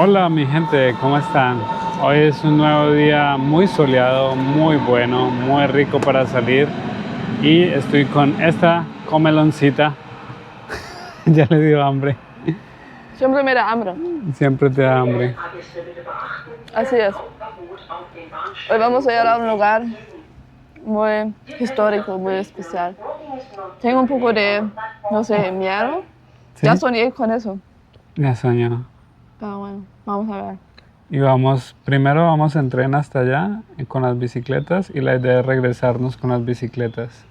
Hola mi gente, ¿cómo están? Hoy es un nuevo día muy soleado, muy bueno, muy rico para salir y estoy con esta comeloncita. Ya le dio hambre. Siempre me da hambre. Siempre te da hambre. Así es. Hoy vamos a ir a un lugar muy histórico, muy especial. Tengo un poco de, no sé, miedo. ¿Sí? Ya soñé con eso. Ya soñó. Pero bueno, vamos a ver. Y primero vamos en tren hasta allá con las bicicletas y la idea es regresarnos con las bicicletas.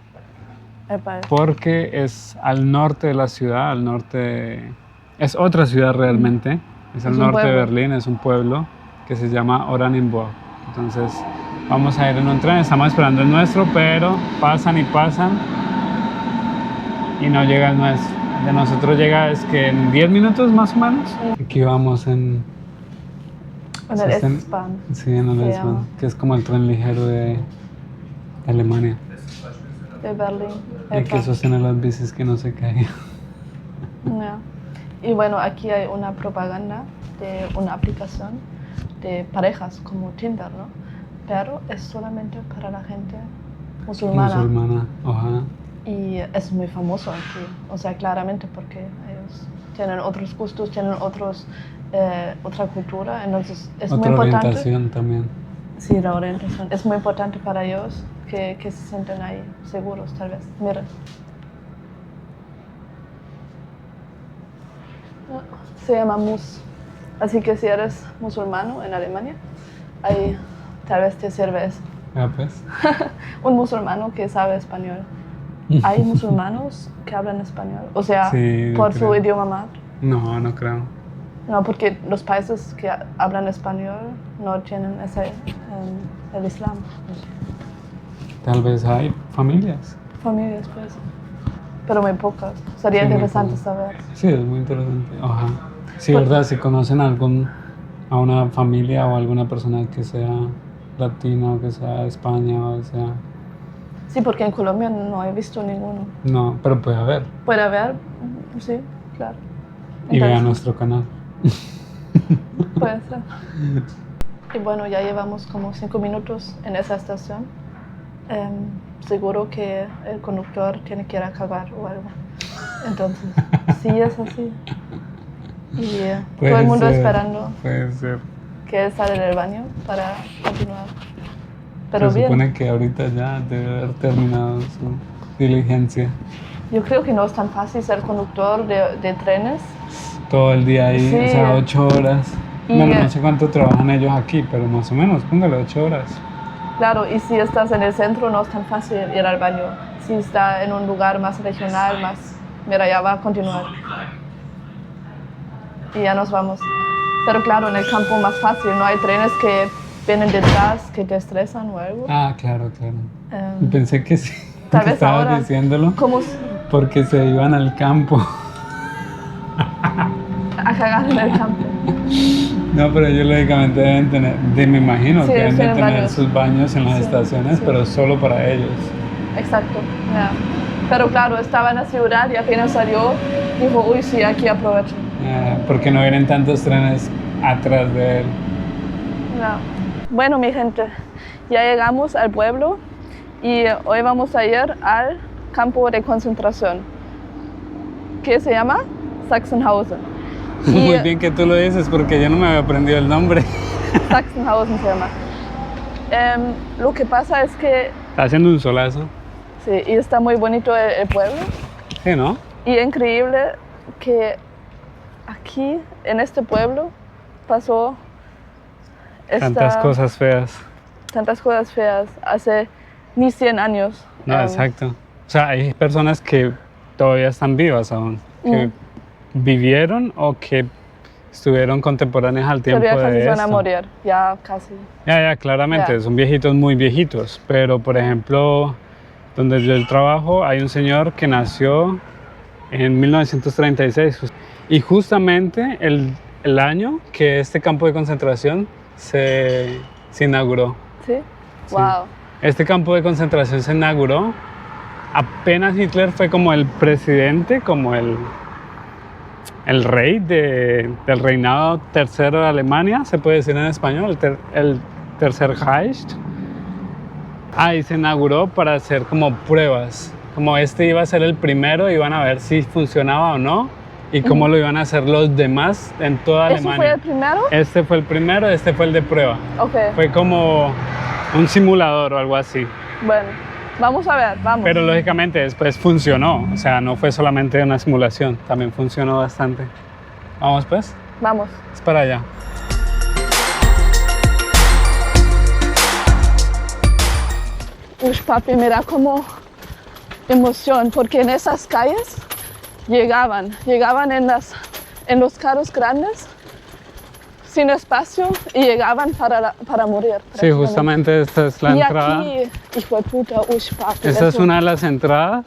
Epa. Porque es al norte de la ciudad, al norte, es otra ciudad realmente, es al norte de Berlín, es un pueblo que se llama Oranienburg. Entonces vamos a ir en un tren, estamos esperando el nuestro, pero pasan y pasan y no llega el nuestro. De nosotros llega es que en 10 minutos más o menos. Aquí vamos en el S-Bahn. Sí, en el S-Bahn, que es como el tren ligero de Alemania. De Berlín. Y que sostiene las bicis que no se caigan. Yeah. Y bueno, aquí hay una propaganda de una aplicación de parejas como Tinder, ¿no? Pero es solamente para la gente musulmana. Musulmana, ajá. Y es muy famoso aquí, o sea, claramente porque ellos tienen otros gustos, tienen otra cultura, entonces es otra muy importante. Orientación también. Sí, la orientación. Es muy importante para ellos que se sienten ahí seguros, tal vez. Mira. Se llama Mus. Así que si eres musulmano en Alemania, ahí tal vez te sirve eso. Ah, pues. Un musulmano que sabe español. ¿Hay musulmanos que hablan español? O sea, sí, por su idioma madre. No, no creo. No, porque los países que hablan español no tienen el Islam. Tal vez hay familias. Familias, pues. Pero muy pocas. Sería interesante saber. Sí, es muy interesante. Ajá. Sí, verdad, si conocen a una familia o alguna persona que sea latina o que sea de España o sea... Sí, porque en Colombia no he visto ninguno. No, pero puede haber. Puede haber, sí, claro. Y vea nuestro canal. Puede ser. Y bueno, ya llevamos como 5 minutos en esa estación. Seguro que el conductor tiene que ir a cagar o algo. Entonces, sí es así. Y todo el mundo esperando que él salga del baño para continuar. Pero se supone que ahorita ya debe haber terminado su diligencia. Yo creo que no es tan fácil ser conductor de trenes. Todo el día ahí, sí. O sea, 8 horas. Bueno, no sé cuánto trabajan ellos aquí, pero más o menos, póngale 8 horas. Claro, y si estás en el centro no es tan fácil ir al baño. Si está en un lugar más regional, mira, ya va a continuar. Y ya nos vamos. Pero claro, en el campo más fácil, no hay trenes que vienen detrás que te estresan o algo. Ah, claro. Pensé que sí. Tal vez estabas ahora, diciéndolo. ¿cómo? Porque se iban al campo. A cagar en el campo. No, pero ellos lógicamente deben tener, me imagino sí, que deben tener baños. Sus baños en las estaciones, pero solo para ellos. Exacto, yeah. Pero claro, estaba en la ciudad y apenas salió, dijo, uy, sí, aquí aprovecho. Porque no vienen tantos trenes atrás de él. No. Bueno, mi gente, ya llegamos al pueblo y hoy vamos a ir al campo de concentración, que se llama Sachsenhausen. Muy bien que tú lo dices porque yo no me había aprendido el nombre. Sachsenhausen se llama. Lo que pasa es que... Está haciendo un solazo. Sí, y está muy bonito el pueblo. Sí, ¿no? Y increíble que aquí, en este pueblo, pasó... Tantas cosas feas. Tantas cosas feas, hace ni 100 años. No, exacto. O sea, hay personas que todavía están vivas aún, que vivieron o que estuvieron contemporáneas al tiempo de esto. Todavía casi van a morir, ya casi. Ya, claramente, son viejitos muy viejitos, pero por ejemplo, donde yo trabajo hay un señor que nació en 1936 y justamente el año que este campo de concentración se inauguró. ¿Sí? Wow. Este campo de concentración se inauguró apenas Hitler fue como el presidente, como el rey del reinado tercero de Alemania, se puede decir en español, el tercer Reich. Y se inauguró para hacer como pruebas, como este iba a ser el primero, iban a ver si funcionaba o no y cómo lo iban a hacer los demás en toda Alemania. ¿Ese fue el primero? Este fue el primero, este fue el de prueba. Okay. Fue como un simulador o algo así. Bueno, vamos a ver, vamos. Pero lógicamente después funcionó, o sea, no fue solamente una simulación, también funcionó bastante. ¿Vamos pues? Vamos. Es para allá. Uy, papi, me da como emoción, porque en esas calles llegaban en los carros grandes, sin espacio, y llegaban para morir. Sí, justamente esta es la entrada. Y aquí, hijo de puta, uy, papi. Esta es una de las entradas.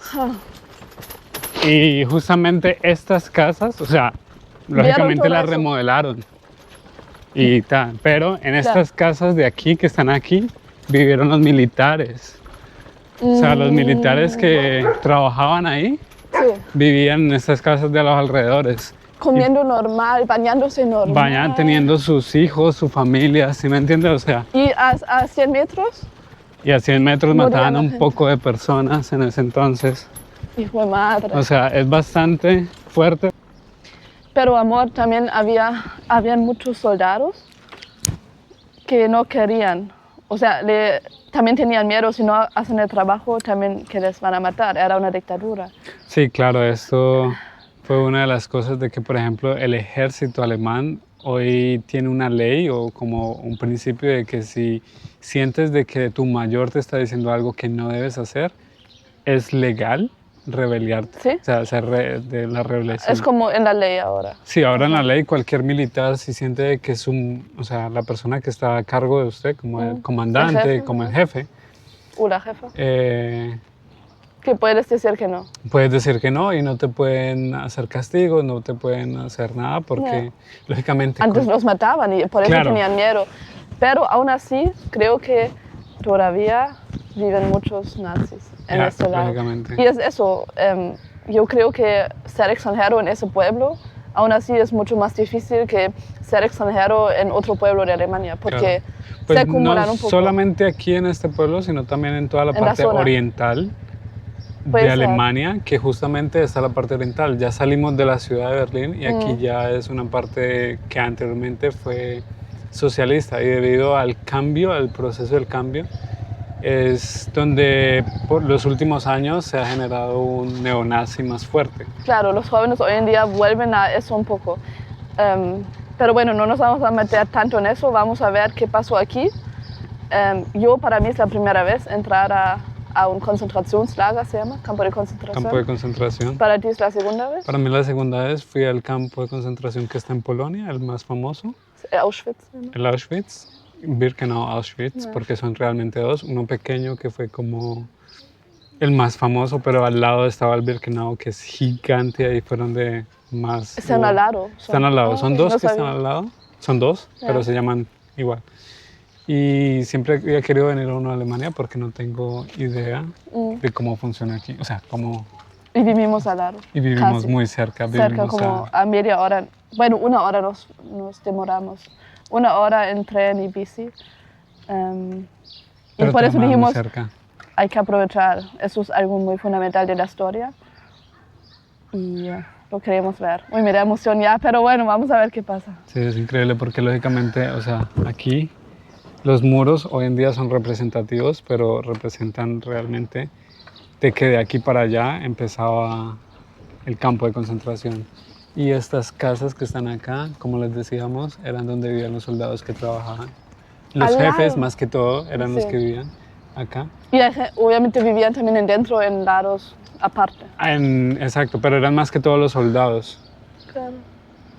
Y justamente estas casas, o sea, lógicamente las remodelaron. Y tal, pero en estas casas de aquí, que están aquí, vivieron los militares. O sea, los militares que trabajaban ahí, vivían en estas casas de los alrededores. Comiendo normal, bañándose normal. Teniendo sus hijos, su familia, ¿sí me entiendes? O sea, ¿y a 100 metros? Y a 100 metros mataban un poco de personas en ese entonces. Hijo de madre. O sea, es bastante fuerte. Pero, amor, también habían muchos soldados que no querían. O sea, también tenían miedo, si no hacen el trabajo, también que les van a matar. Era una dictadura. Sí, claro, esto fue una de las cosas de que, por ejemplo, el ejército alemán hoy tiene una ley o como un principio de que si sientes de que tu mayor te está diciendo algo que no debes hacer, es legal rebeliarte. ¿Sí? O sea, hacer de la rebelión. Es como en la ley ahora. Sí, ahora en la ley cualquier militar, si siente que es o sea, la persona que está a cargo de usted, como el comandante, el jefe, como el jefe. La jefa. Que puedes decir que no. Puedes decir que no y no te pueden hacer castigos, no te pueden hacer nada porque, lógicamente... Antes los mataban y por eso tenían miedo. Pero aún así, creo que todavía viven muchos nazis en este lado. Y es eso, yo creo que ser extranjero en ese pueblo, aún así es mucho más difícil que ser extranjero en otro pueblo de Alemania, porque se acumulan un poco. No solamente aquí en este pueblo, sino también en toda la parte oriental de Alemania, que justamente está la parte oriental. Ya salimos de la ciudad de Berlín y aquí ya es una parte que anteriormente fue socialista y debido al cambio, al proceso del cambio, es donde por los últimos años se ha generado un neonazi más fuerte. Claro, los jóvenes hoy en día vuelven a eso un poco. Pero bueno, no nos vamos a meter tanto en eso, vamos a ver qué pasó aquí. Para mí es la primera vez entrar a un concentracionslager, se llama, campo de concentración. Campo de concentración. ¿Para ti es la segunda vez? Para mí la segunda vez fui al campo de concentración que está en Polonia, el más famoso. Auschwitz. ¿No? El Auschwitz. Birkenau, Auschwitz, porque son realmente dos. Uno pequeño que fue como el más famoso, pero al lado estaba el Birkenau, que es gigante, ahí fueron de más... Están al lado. Están al lado, son dos que están al lado. Son dos, pero se llaman igual. Y siempre había querido venir a uno a Alemania porque no tengo idea de cómo funciona aquí, o sea, cómo... Y vivimos al lado. Y vivimos muy cerca. Cerca, como a media hora, bueno, 1 hora nos demoramos. 1 hora en tren y bici. Y por eso dijimos, hay que aprovechar. Eso es algo muy fundamental de la historia. Y lo queremos ver. Uy, me da emoción ya, pero bueno, vamos a ver qué pasa. Sí, es increíble porque lógicamente, o sea, aquí los muros hoy en día son representativos, pero representan realmente de que de aquí para allá empezaba el campo de concentración. Y estas casas que están acá, como les decíamos, eran donde vivían los soldados que trabajaban. Los jefes, más que todo, eran los que vivían acá. Y obviamente vivían también dentro, en lados aparte. Exacto, pero eran más que todos los soldados. Claro.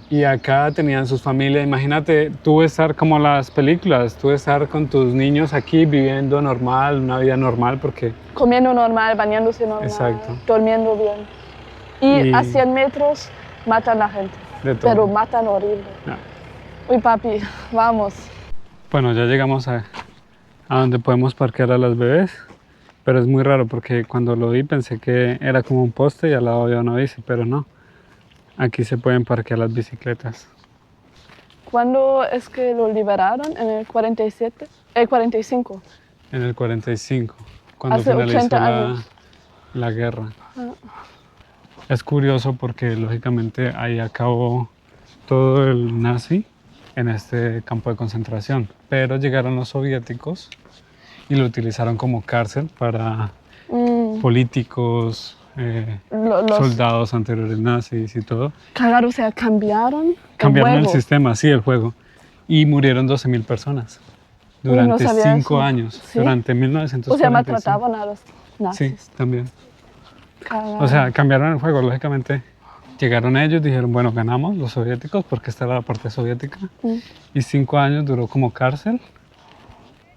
Y acá tenían sus familias. Imagínate, tú estar como las películas, tú estar con tus niños aquí viviendo normal, una vida normal, porque... Comiendo normal, bañándose normal, durmiendo bien. Y a 100 metros... matan a la gente, pero matan horrible. Uy, papi, vamos. Bueno, ya llegamos a donde podemos parquear a las bebés, pero es muy raro porque cuando lo vi pensé que era como un poste y al lado había una bici, pero no. aquí se pueden parquear las bicicletas. ¿Cuándo es que lo liberaron? ¿En el 47? ¿El 45? En el 45, cuando Hace finalizó 80 años. la guerra. Es curioso porque lógicamente ahí acabó todo el nazi en este campo de concentración, pero llegaron los soviéticos y lo utilizaron como cárcel para políticos, soldados anteriores nazis y todo. Claro, o sea, cambiaron el sistema, sí, el juego. Y murieron 12.000 personas durante 5 años, ¿sí? Durante 1945. O sea, maltrataban a los nazis. Sí, también. O sea, cambiaron el juego, lógicamente. Llegaron ellos, dijeron, bueno, ganamos los soviéticos, porque esta era la parte soviética. Y 5 años duró como cárcel.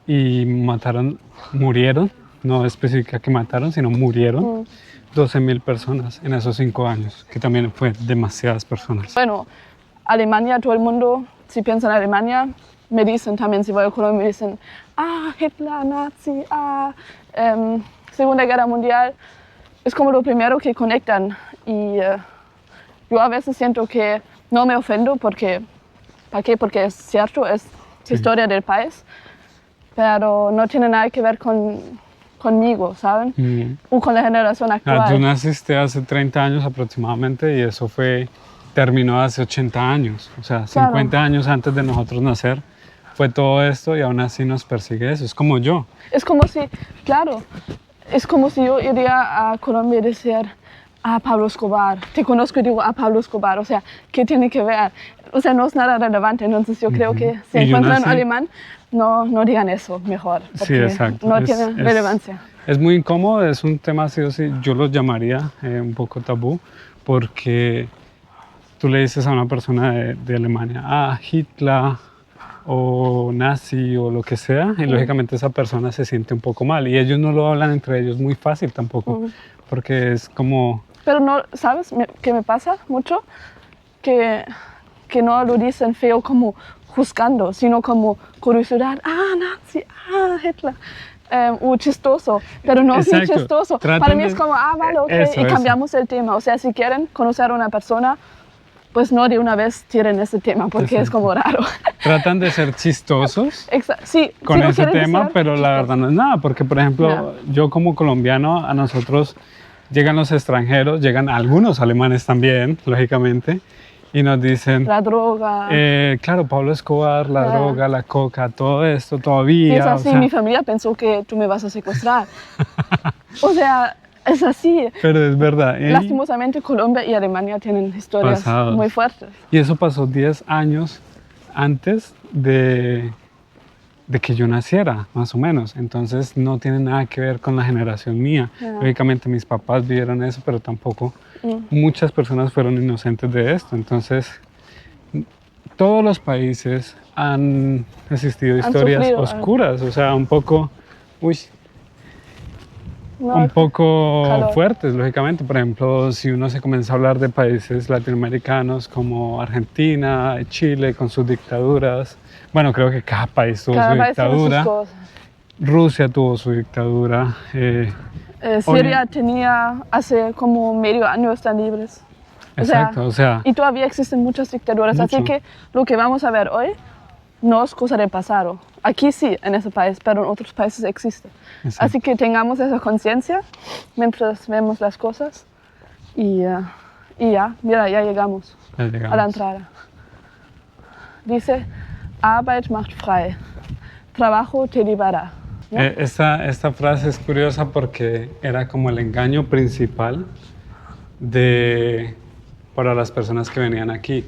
Y murieron, no especifica que mataron, sino murieron 12.000 personas en esos 5 años, que también fue demasiadas personas. Bueno, Alemania, todo el mundo, si piensa en Alemania, me dicen también, si voy a Colombia, me dicen, Hitler, nazi, Segunda Guerra Mundial. Es como lo primero que conectan. Y yo a veces siento que no me ofendo porque, ¿para qué? Porque es cierto, es historia del país, pero no tiene nada que ver conmigo, ¿saben? O con la generación actual. Tú naciste hace 30 años aproximadamente y eso terminó hace 80 años, o sea, 50 años antes de nosotros nacer. Fue todo esto y aún así nos persigue eso. Es como yo. Es como si, claro, es como si yo iría a Colombia y decir, Pablo Escobar, te conozco y digo, Pablo Escobar, o sea, ¿qué tiene que ver? O sea, no es nada relevante, entonces yo creo que si encuentran un alemán, no digan eso mejor, porque sí, exacto. No tiene relevancia. Es muy incómodo, es un tema así o sí, yo lo llamaría un poco tabú, porque tú le dices a una persona de Alemania, Hitler o nazi o lo que sea, y lógicamente esa persona se siente un poco mal, y ellos no lo hablan entre ellos muy fácil tampoco, porque es como... Pero no, ¿sabes qué me pasa mucho? Que no lo dicen feo como juzgando, sino como curiosidad, nazi, Hitler. Chistoso, pero no es muy chistoso. Para mí es como, vale, ok, y cambiamos el tema. O sea, si quieren conocer a una persona, pues no de una vez tiren ese tema, porque es como raro. Tratan de ser chistosos sí, con ese tema, pero la verdad no es nada, porque por ejemplo, yo como colombiano, a nosotros llegan los extranjeros, llegan algunos alemanes también, lógicamente, y nos dicen... La droga. Claro, Pablo Escobar, la droga, la coca, todo esto todavía. Y es así, mi familia pensó que tú me vas a secuestrar. O sea, es así. Pero es verdad. Lastimosamente, Colombia y Alemania tienen historias muy fuertes. Y eso pasó 10 años antes de que yo naciera, más o menos. Entonces no tiene nada que ver con la generación mía. Lógicamente mis papás vivieron eso, pero tampoco muchas personas fueron inocentes de esto. Entonces todos los países han existido historias oscuras, o sea, un poco fuertes, lógicamente. Por ejemplo, si uno se comienza a hablar de países latinoamericanos como Argentina, Chile, con sus dictaduras, bueno, creo que cada país tuvo su dictadura. Rusia tuvo su dictadura. Siria tenía hace como medio año están libres. Exacto, o sea... Y todavía existen muchas dictaduras, así que lo que vamos a ver hoy no es cosa del pasado. Aquí sí, en ese país, pero en otros países existe. Exacto. Así que tengamos esa conciencia mientras vemos las cosas y ya, mira, ya llegamos a la entrada. Dice, Arbeit macht frei, trabajo te libera. ¿No? Esta frase es curiosa porque era como el engaño principal para las personas que venían aquí.